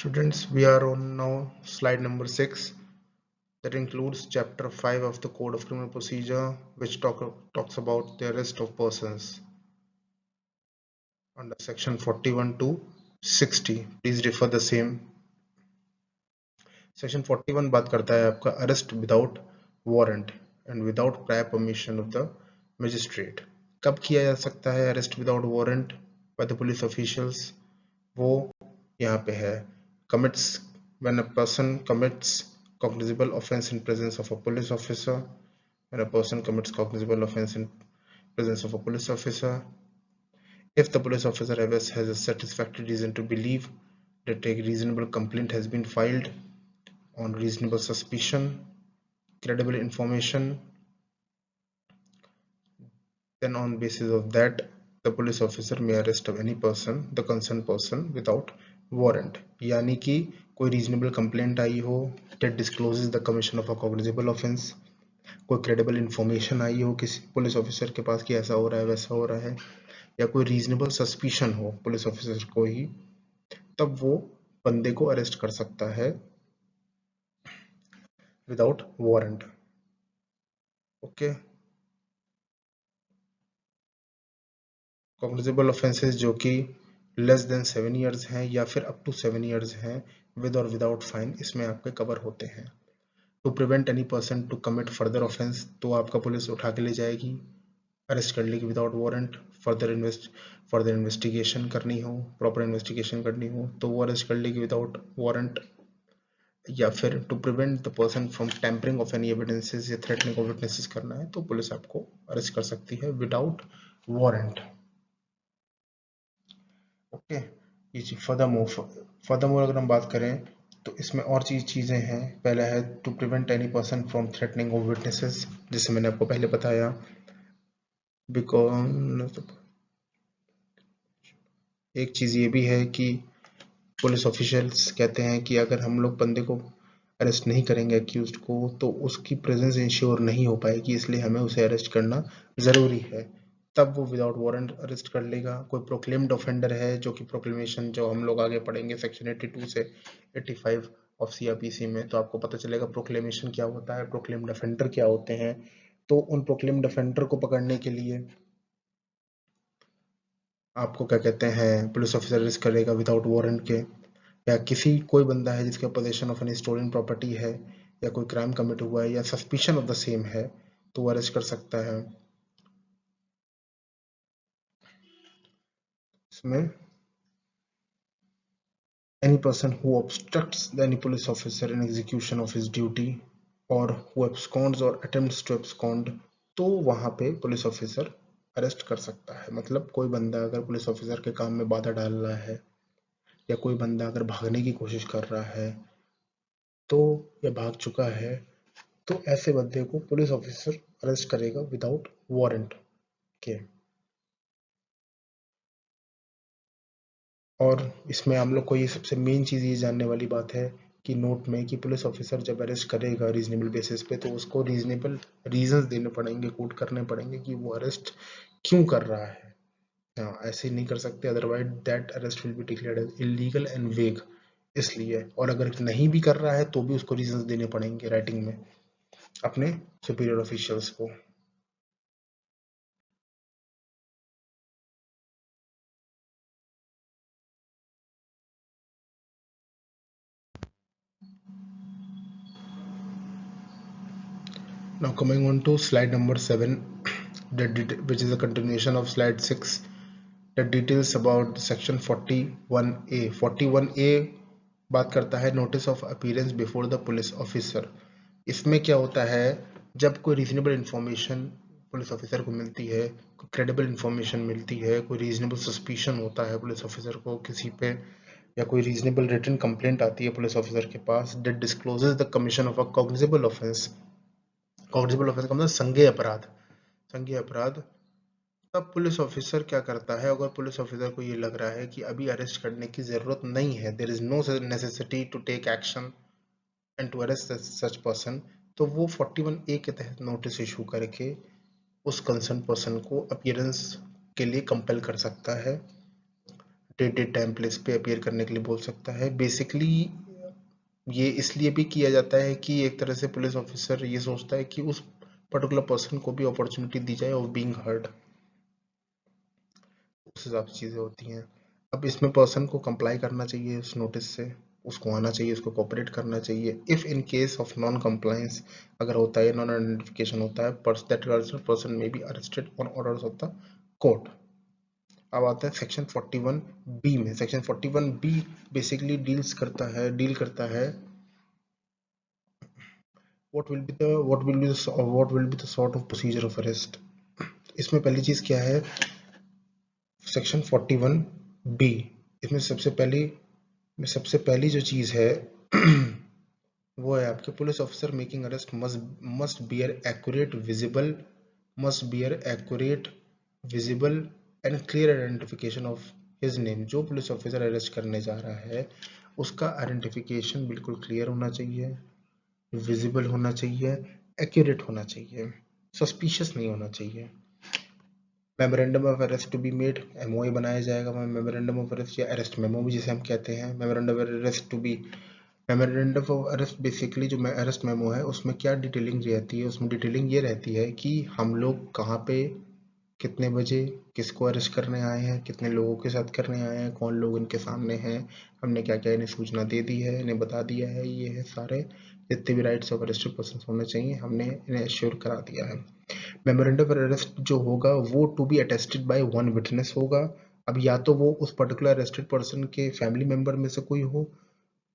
Students, we are on now slide number 6 that includes chapter 5 of the Code of Criminal Procedure, which talks about the arrest of persons under section 41 to 60. Please refer the same. Section 41 बात करता है आपका arrest without warrant and without prior permission of the magistrate. कब किया जा सकता है arrest without warrant by the police officials? वो यहाँ पे है commits when a person commits cognizable offense in presence of a police officer, when a person commits cognizable offense in presence of a police officer, if the police officer has a satisfactory reason to believe that a reasonable complaint has been filed on reasonable suspicion, credible information, then on basis of that the police officer may arrest any person, the concerned person, without warrant. यानी कि कोई reasonable complaint आई हो that discloses the commission of a cognizable offense, कोई credible information आई हो किसी police officer के पास कि ऐसा हो रहा है वैसा हो रहा है, या कोई reasonable suspicion हो पुलिस ऑफिसर को ही, तब वो बंदे को अरेस्ट कर सकता है without warrant. Okay. Cognizable offences जो कि लेस देन 7 इयर्स हैं या फिर अप टू 7 इयर्स हैं विद और विदाउट फाइन, इसमें आपके कवर होते हैं. To prevent any person to commit further offence, तो आपका पुलिस उठा के ले जाएगी, अरेस्ट कर लेगी विदाउट वारंट. फर्दर इन्वेस्टिगेशन करनी हो, प्रॉपर इन्वेस्टिगेशन करनी हो तो वो अरेस्ट कर लेगी विदाउट वारंट. या फिर to prevent the person from tampering of any evidences या थ्रेटनिंग ऑफ विटनेसेस करना है तो पुलिस आपको अरेस्ट कर सकती है विदाउट वारंट. ओके. ये फर्दरमोर अगर हम बात करें तो इसमें और चीजें हैं. पहला है to prevent any person from threatening of witnesses, जिसे मैंने आपको पहले बताया. बिकॉज एक चीज ये भी है कि पुलिस ऑफिशियल्स कहते हैं कि अगर हम लोग बंदे को अरेस्ट नहीं करेंगे अक्यूज्ड को तो उसकी प्रेजेंस इंश्योर नहीं हो पाएगी, इसलिए हमें उसे अरेस्ट करना जरूरी है. तब वो विदाउट वारंट अरेस्ट कर लेगा. कोई प्रोक्लेम्ड ऑफेंडर है, जो कि प्रोक्लेमेशन जो हम लोग आगे पढ़ेंगे सेक्शन 82 से 85 ऑफ सीआरपीसी में, तो आपको पता चलेगा प्रोक्लेमेशन क्या होता है, प्रोक्लेम्ड ऑफेंडर क्या होते हैं. तो उन प्रोक्लेम्ड ऑफेंडर को पकड़ने के लिए आपको क्या कहते हैं, पुलिस ऑफिसर अरेस्ट करेगा विदाउट वारंट के. या कोई बंदा है जिसके possession of any stolen property है या कोई क्राइम कमिट हुआ है या सस्पिशन ऑफ द सेम है तो वो अरेस्ट कर सकता है. इसमें any person who obstructs any police officer in execution of his duty or who absconds or attempts to abscond, तो वहां पे पुलिस ऑफिसर अरेस्ट कर सकता है. मतलब कोई बंदा अगर पुलिस ऑफिसर के काम में बाधा डाल रहा है या कोई बंदा अगर भागने की कोशिश कर रहा है तो या भाग चुका है तो ऐसे बंदे को पुलिस ऑफिसर अरेस्ट करेगा विदाउट वारंट के. और इसमें हम लोग को ये सबसे मेन चीज़ ये जानने वाली बात है कि नोट में कि पुलिस ऑफिसर जब अरेस्ट करेगा रीजनेबल बेसिस पे तो उसको रीजनेबल रीजंस देने पड़ेंगे, कोट करने पड़ेंगे कि वो अरेस्ट क्यों कर रहा है. हाँ, ऐसे नहीं कर सकते, otherwise that arrest will be declared as illegal and vague. इसलिए, और अगर नहीं भी कर रहा है तो भी उसको रीजंस देने पड़ेंगे राइटिंग में अपने सुपीरियर ऑफिशियल्स को. Now coming on to slide number 7, which is a continuation of slide 6, that details about section 41A. 41A बात करता है notice of appearance before the police officer. इसमें क्या होता है, जब कोई रीजनेबल इंफॉर्मेशन पुलिस ऑफिसर को मिलती है, कोई क्रेडिबल इंफॉर्मेशन मिलती है, कोई रीजनेबल सस्पिशन होता है पुलिस ऑफिसर को किसी पे, या कोई रीजनेबल रिटन कंप्लेंट आती है पुलिस ऑफिसर के पास that discloses the commission of a cognizable offence. Cognizable offence का मतलब संज्ञेय अपराध. संज्ञेय अपराध. तब पुलिस ऑफिसर क्या करता है, अगर पुलिस ऑफिसर को ये लग रहा है कि अभी अरेस्ट करने की जरूरत नहीं है, there is no necessity to take action and to arrest such person, तो वो 41A के तहत नोटिस इशू करके उस कंसर्न पर्सन को अपीयरेंस के लिए कंपेल कर सकता है. डेट टाइम प्लेस पे अपीयर करने के लिए बोल सकता है। बेसिकली ये इसलिए भी किया जाता है कि एक तरह से पुलिस ऑफिसर ये सोचता है कि उस पर्टिकुलर पर्सन को भी अपॉर्चुनिटी दी जाए ऑफ बीइंग हर्ड, उस हिसाब से चीज़ें होती हैं। अब इसमें पर्सन को कंप्लाई करना चाहिए उस नोटिस से, उसको आना चाहिए, उसको कोऑपरेट करना चाहिए। If in case of non compliance अगर होता है, नॉन आइडेंटिफिकेशन होता है, दैट पर्सन में be arrested on orders of the court. अब आता है सेक्शन 41 बी में। सेक्शन 41 बी बेसिकली डील करता है what will be the sort of procedure of arrest। इसमें पहली चीज क्या है, सेक्शन 41 बी, इसमें सबसे पहली जो चीज है वो है आपके police officer making arrest must bear accurate visible and clear identification of his name. जो पुलिस ऑफिसर अरेस्ट करने जा रहा है उसका आइडेंटिफिकेशन बिल्कुल क्लियर होना चाहिए, विजिबल होना चाहिए, एक्यूरेट होना चाहिए, सस्पिशियस नहीं होना चाहिए। Memorandum of arrest to be made, MOA बनाया जाएगा। मेमोरेंडम ऑफ अरेस्ट या अरेस्ट मेमो भी जिसे हम कहते हैं। Memorandum of arrest to be memorandum of arrest basically जो अरेस्ट मेमो है उसमें क्या डिटेलिंग रहती है, उसमें डिटेलिंग ये रहती है कि हम लोग कहाँ पे कितने बजे किसको अरेस्ट करने आए हैं, कितने लोगों के साथ करने आए हैं, कौन लोग इनके सामने हैं, हमने क्या क्या इन्हें सूचना दे दी है, इन्हें बता दिया है, ये है सारे जितने भी राइट्स ऑफ अरेस्टेड पर्सन होने चाहिए हमने इन्हें एश्योर करा दिया है। मेमोरेंडम ऑफ अरेस्ट जो होगा वो to be attested by one witness होगा। अब या तो वो उस पर्टिकुलर अरेस्टेड पर्सन के फैमिली मेंबर में से कोई हो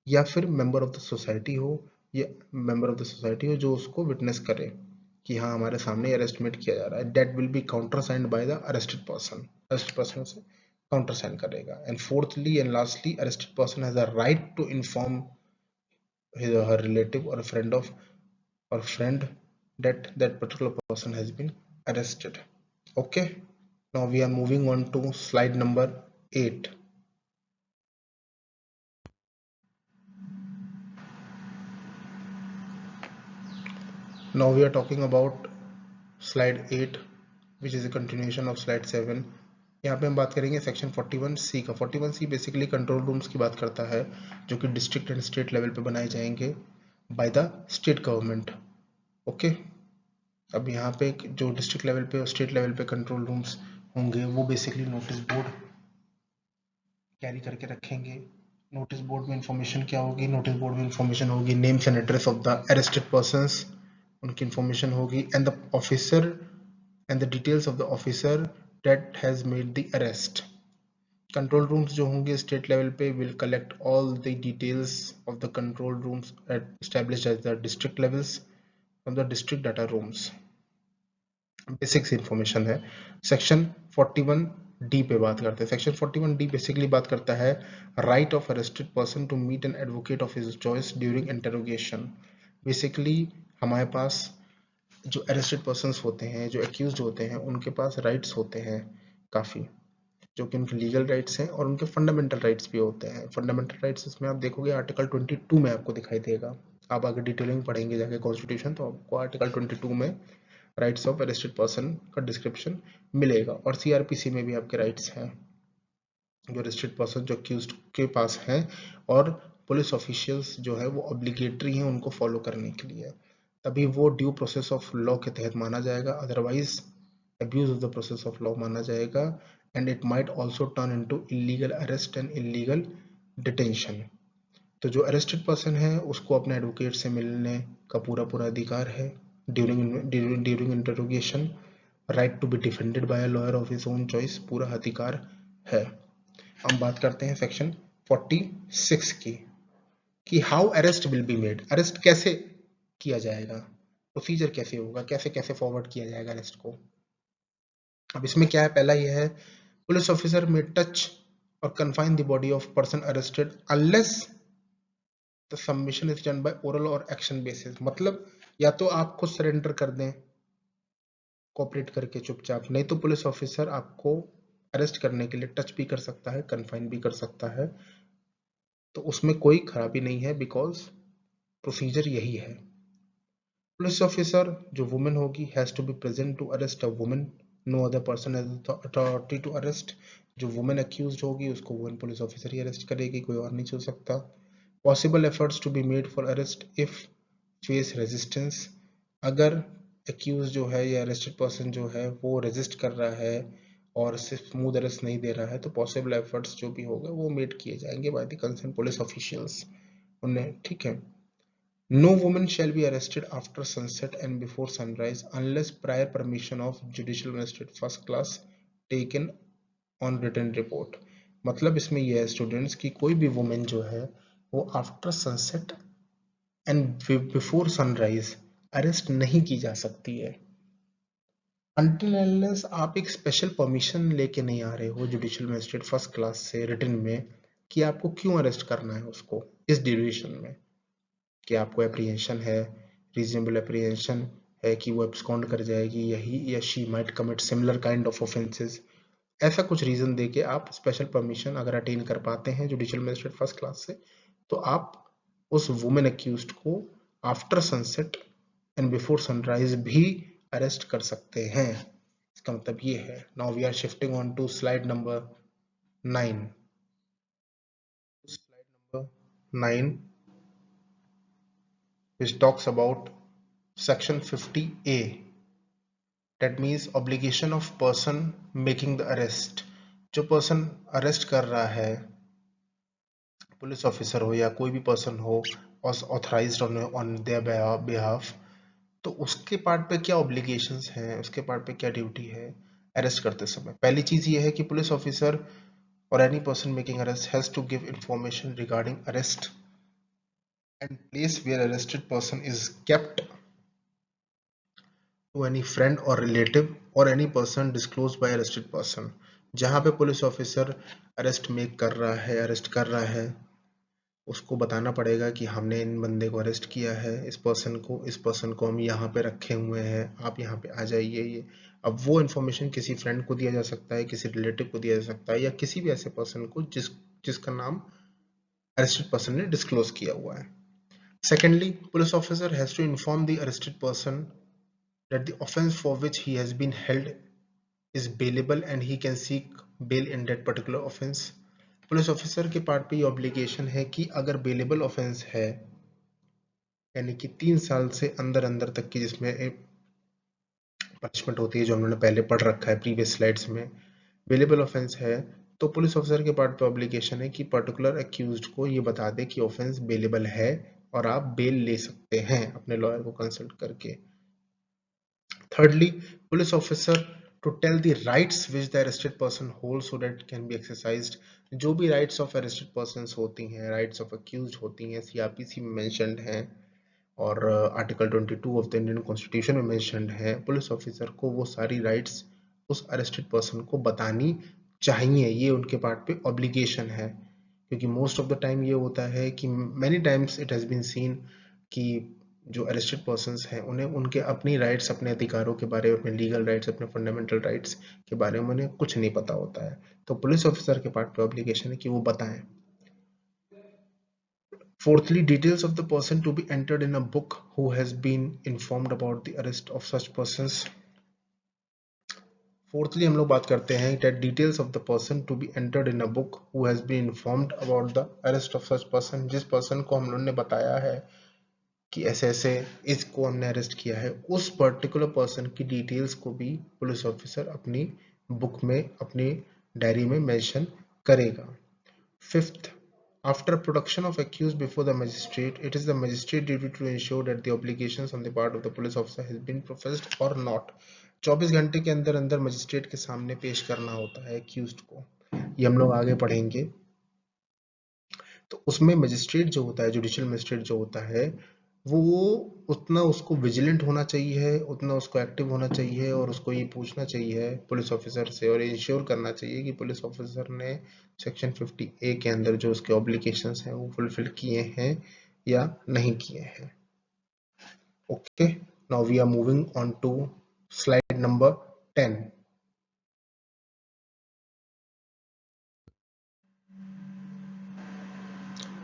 या फिर मेंबर ऑफ द सोसाइटी हो, या मेंबर ऑफ द सोसाइटी हो जो उसको विटनेस करे कि हाँ हमारे सामने अरेस्टमेंट किया जा रहा है। That will be countersigned by the arrested person से काउंटर साइन करेगा। And fourthly and lastly arrested person has a right to inform his or her relative or a friend that that particular person has been arrested। Okay, now we are moving on to slide number 8। now we are talking about slide 8 which is a continuation of slide 7। यहाँ पे हम बात करेंगे section 41C का। 41C basically control rooms की बात करता है जो कि डिस्ट्रिक्ट एंड स्टेट लेवल पे बनाए जाएंगे by the state government. Okay, अब यहाँ पे जो डिस्ट्रिक्ट लेवल पे और स्टेट लेवल पे कंट्रोल रूम्स होंगे वो बेसिकली नोटिस बोर्ड कैरी करके रखेंगे। नोटिस बोर्ड में इंफॉर्मेशन क्या होगी, नोटिस बोर्ड में इंफॉर्मेशन होगी names and address of the arrested persons, उनकी इंफॉर्मेशन होगी, and the officer and the details of the officer that has made the arrest. Control rooms जो होंगे स्टेट लेवल पे will collect all the details of the control rooms established at the district levels from the district data rooms. Basics information है। Section 41 D पे बात करते हैं। Section 41 D basically बात करता है right of arrested person to meet an advocate of his choice during interrogation. Basically हमारे पास जो अरेस्टेड पर्सन्स होते हैं, जो एक्यूज्ड होते हैं, उनके पास राइट्स होते हैं काफ़ी, जो कि उनके लीगल राइट्स हैं और उनके फंडामेंटल राइट्स भी होते हैं। फंडामेंटल राइट्स इसमें आप देखोगे आर्टिकल 22 में आपको दिखाई देगा। आप अगर डिटेलिंग पढ़ेंगे जाके कॉन्स्टिट्यूशन तो आपको आर्टिकल 22 में राइट्स ऑफ अरेस्टेड पर्सन का डिस्क्रिप्शन मिलेगा। और सीआरपीसी में भी आपके राइट्स हैं जो अरेस्टेड पर्सन जो अक्यूज्ड के पास हैं, और पुलिस ऑफिशियल्स जो है वो ऑब्लिगेटरी हैं उनको फॉलो करने के लिए, तभी वो ड्यू प्रोसेस ऑफ लॉ के तहत माना जाएगा, otherwise abuse of the process of law माना जाएगा। and it might also turn into illegal arrest and illegal detention। तो जो अरेस्टेड पर्सन है उसको अपने एडवोकेट से मिलने का पूरा अधिकार है during interrogation. Right to be defended by a lawyer of his own choice पूरा अधिकार है। हम बात करते हैं सेक्शन 46 की कि how arrest will be made. Arrest कैसे किया जाएगा, प्रोसीजर कैसे होगा, कैसे कैसे फॉरवर्ड किया जाएगा अरेस्ट को। अब इसमें क्या है, पहला ये है पुलिस ऑफिसर में टच और confine the body of person arrested unless the submission is done by oral और एक्शन बेसिस। मतलब या तो आप खुद सरेंडर कर दें कोऑपरेट करके चुपचाप, नहीं तो पुलिस ऑफिसर आपको अरेस्ट करने के लिए टच भी कर सकता है, कन्फाइन भी कर सकता है, तो उसमें कोई खराबी नहीं है बिकॉज प्रोसीजर यही है। पुलिस ऑफिसर जो वुमेन होगी has to be present to arrest a women, no other person has authority to arrest. जो वुमेन अक्यूज्ड होगी उसको वुमेन पुलिस ऑफिसर ही अरेस्ट करेगी, कोई और नहीं हो सकता। Possible efforts to be made for arrest if face resistance, अगर एक्यूज जो है या अरेस्टेड पर्सन जो है वो रेजिस्ट कर रहा है और सिर्फ स्मूथ अरेस्ट नहीं दे रहा है, तो पॉसिबल एफर्ट्स जो भी होगा वो मेड किए जाएंगे by the concern police officials उन्हें, ठीक है। No women shall be arrested after sunset and before sunrise unless prior permission of judicial magistrate first class taken on written report. मतलब इसमें यह है स्टूडेंट्स कि कोई भी वुमेन जो है वो after sunset and before sunrise arrest नहीं की जा सकती है अनटिल अनलेस आप एक स्पेशल परमिशन लेके नहीं आ रहे हो जुडिशियल मजिस्ट्रेट फर्स्ट क्लास से रिटन में कि आपको क्यों अरेस्ट करना है उसको इस ड्यूरेशन में, कि आपको एप्रीहेंशन है, रीजनेबल एप्रीहेंशन है कि वो एब्सकॉन्ड कर जाएगी यही या she might commit similar kind of offences, ऐसा कुछ रीजन देके आप स्पेशल परमिशन अगर अटेन कर पाते हैं जुडिशियल मजिस्ट्रेट फर्स्ट क्लास से, तो आप उस वुमेन अक्यूज्ड को after sunset and before sunrise भी अरेस्ट कर सकते हैं। इसका मतलब ये है। Now we are shifting on to slide number 9। Slide number 9 which talks about section 50A, that means obligation of person making the arrest। जो पर्सन अरेस्ट कर रहा है, पुलिस ऑफिसर हो या कोई भी पर्सन हो ऑथराइज्ड ऑन देयर बिहाफ, तो उसके पार्ट पे क्या ऑब्लिगेशंस हैं, उसके पार्ट पे क्या ड्यूटी है अरेस्ट करते समय। पहली चीज ये है कि पुलिस ऑफिसर और any person making arrest has to give information regarding arrest and place where arrested person is kept to any friend और रिलेटिव और any person disclosed by arrested person. जहां पे पुलिस ऑफिसर अरेस्ट मेक कर रहा है, arrest कर रहा है, उसको बताना पड़ेगा कि हमने इन बंदे को अरेस्ट किया है, इस पर्सन को हम यहाँ पे रखे हुए हैं, आप यहाँ पे आ जाइए। ये अब वो इन्फॉर्मेशन किसी फ्रेंड को दिया जा सकता है, किसी रिलेटिव को दिया जा सकता है, या किसी भी ऐसे पर्सन को जिसका नाम अरेस्टेड पर्सन ने डिस्क्लोज किया हुआ है। Secondly, police officer has to inform the arrested person that the offense for which he has been held is bailable and he can seek bail in that particular offense। Police officer के part पे ये obligation है कि अगर bailable offence है, यानी कि 3 साल से अंदर अंदर तक की जिसमें पनिशमेंट होती है, जो हमने पहले पढ़ रखा है प्रीवियस स्लाइड्स में, बेलेबल ऑफेंस है, तो पुलिस ऑफिसर के पार्ट पे ऑब्लिगेशन है कि पर्टिकुलर अक्यूज्ड को ये बता दे कि ऑफेंस बेलेबल है और आप बेल ले सकते हैं अपने लॉयर को कंसल्ट करके। Thirdly, police officer to tell the rights which the arrested person holds so that can be exercised। जो भी rights of arrested persons होती हैं, rights of accused होती हैं, CRPC में mentioned हैं और article 22 of the Indian constitution में मेंशनड है, पुलिस ऑफिसर को वो सारी राइट्स उस अरेस्टेड पर्सन को बतानी चाहिए। ये उनके पार्ट पे ऑब्लिगेशन है, क्योंकि मोस्ट ऑफ द टाइम ये होता है कि many times it has been seen कि जो अरेस्टेड पर्सन्स हैं उन्हें उनके अपनी राइट्स, अपने अधिकारों के बारे में, अपने लीगल राइट्स, अपने फंडामेंटल राइट्स के बारे में उन्हें कुछ नहीं पता होता है, तो पुलिस ऑफिसर के पार्ट पे ऑब्लिगेशन है कि वो बताएं। Fourthly, details of the person to be entered in a book who has been informed about the arrest of such persons। Fourthly, हम लोग बात करते हैं that details of the person to be entered in a book who has been informed about the arrest of such person। जिस person को हम लोगों ने बताया है कि ऐसे ऐसे इसको हमने अरेस्ट किया है, उस पर्टिकुलर पर्सन की डिटेल्स को भी पुलिस ऑफिसर अपनी बुक में, अपनी डायरी में मेंशन करेगा। Fifth, after production of accused before the magistrate, it is the magistrate duty to ensure that the obligations on the part of the police officer has been fulfilled or not। 24 घंटे के अंदर अंदर magistrate के सामने पेश करना होता है accused को, ये हम लोग आगे पढ़ेंगे। तो उसमें मजिस्ट्रेट जो होता है, जुडिशियल मजिस्ट्रेट जो होता है, वो उतना उसको विजिलेंट होना चाहिए, उतना उसको एक्टिव होना चाहिए और उसको ये पूछना चाहिए पुलिस ऑफिसर से और इंश्योर करना चाहिए कि पुलिस ऑफिसर ने सेक्शन 50A के अंदर जो उसके ऑब्लिगेशंस हैं वो फुलफिल किए हैं या नहीं किए हैं। Okay, now we are moving on to slide number 10।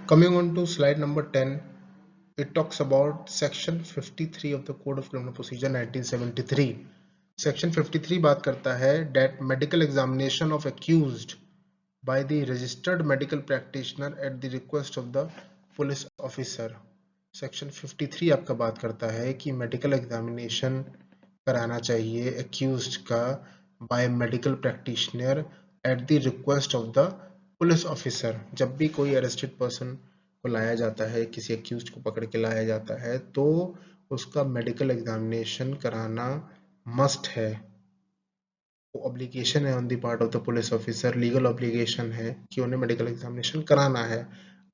Coming on to slide number 10, it talks about section 53 of the Code of Criminal Procedure 1973। Section 53 बात करता है that medical examination of accused by the registered medical practitioner at the request of the police officer। Section 53 आपका बात करता है कि medical examination कराना चाहिए एक्यूज्ड का by medical practitioner at the request of the police officer. जब भी कोई अरेस्टेड पर्सन को लाया जाता है, किसी एक्यूज्ड को पकड़ के लाया जाता है, तो उसका मेडिकल एग्जामिनेशन कराना मस्ट है। वो ऑब्लिगेशन है on the part of the police officer, legal obligation है कि उन्हें मेडिकल एग्जामिनेशन कराना है।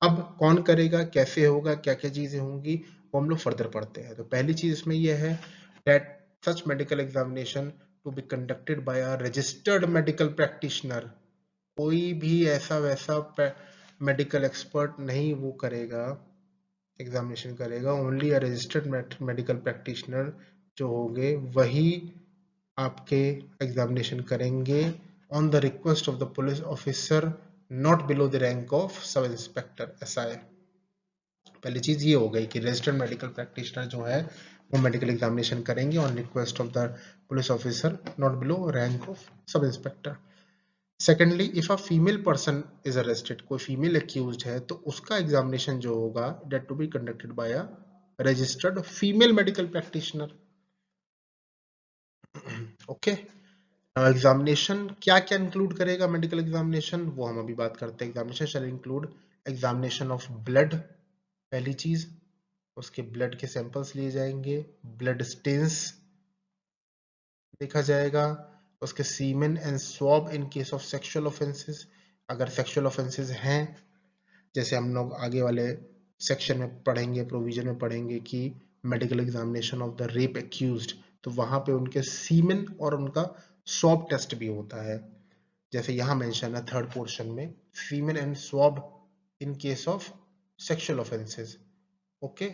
अब कौन करेगा, कैसे होगा, क्या क्या चीजें होंगी, वो हम लोग फर्दर पढ़ते हैं। तो पहली चीज इसमें यह है that such medical examination to be conducted by a registered medical practitioner। कोई भी ऐसा वैसा मेडिकल एक्सपर्ट नहीं वो करेगा, एग्जामिनेशन करेगा। Only a registered medical practitioner जो होंगे वही आपके एग्जामिनेशन करेंगे on the request of the police officer, not below the rank of sub inspector SI। पहली चीज ये हो गई कि रजिस्टर्ड मेडिकल प्रैक्टिशनर जो है वो मेडिकल एग्जामिनेशन करेंगे on request of the police officer, not below rank of sub inspector. Secondly, if a female person is arrested, कोई फीमेल एक्यूज्ड है तो उसका एग्जामिनेशन जो होगा that to be conducted by a registered female medical practitioner. Okay, examination क्या क्या include करेगा medical examination, वो हम अभी बात करते हैं। Examination shall include examination of blood, पहली चीज, उसके ब्लड के सैंपल्स लिए जाएंगे, ब्लड स्टेन्स देखा जाएगा, उसके semen and swab in case of sexual offences, अगर सेक्सुअल ऑफेंसेस हैं, जैसे हम लोग आगे वाले सेक्शन में पढ़ेंगे, प्रोविजन में पढ़ेंगे कि medical examination of the rape accused, तो वहां पे उनके सीमेन और उनका स्वॉब टेस्ट भी होता है, जैसे यहां मेंशन है थर्ड पोर्शन में, semen and swab in case of sexual offences. Okay,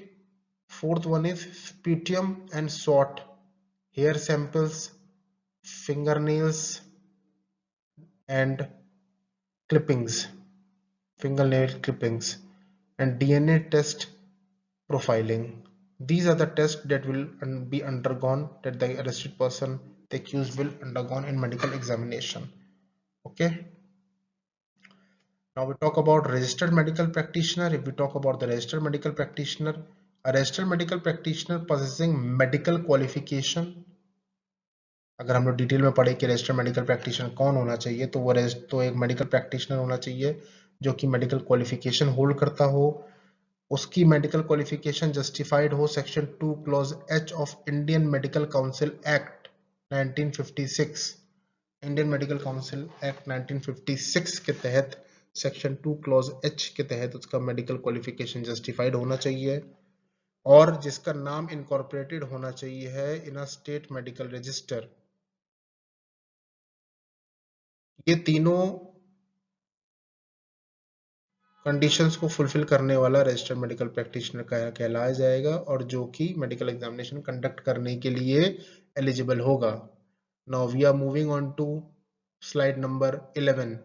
fourth one is sputum and swot, hair samples, fingernails and clippings, fingernail clippings, and DNA test profiling. These are the tests that will be undergone, that the arrested person, the accused, will undergone in medical examination. Okay, now we talk about registered medical practitioner. If we talk about the registered medical practitioner, a registered medical practitioner possessing medical qualification, अगर हम लोग detail में पढ़े कि registered medical practitioner कौन होना चाहिए, तो वो तो एक मेडिकल प्रैक्टिशनर होना चाहिए जो कि मेडिकल क्वालिफिकेशन होल्ड करता हो, उसकी मेडिकल क्वालिफिकेशन जस्टिफाइड हो section 2 clause H of Indian medical council act 1956, Indian medical council act 1956 के तहत सेक्शन 2 क्लॉज H के तहत उसका मेडिकल क्वालिफिकेशन जस्टिफाइड होना चाहिए, और जिसका नाम इनकॉर्पोरेटेड होना चाहिए है इन अ स्टेट मेडिकल रजिस्टर। ये तीनों कंडीशंस को फुलफिल करने वाला रजिस्टर्ड मेडिकल प्रैक्टिशनर कहलाया जाएगा, और जो कि मेडिकल एग्जामिनेशन कंडक्ट करने के लिए एलिजिबल होगा। Now we are moving on to slide number 11,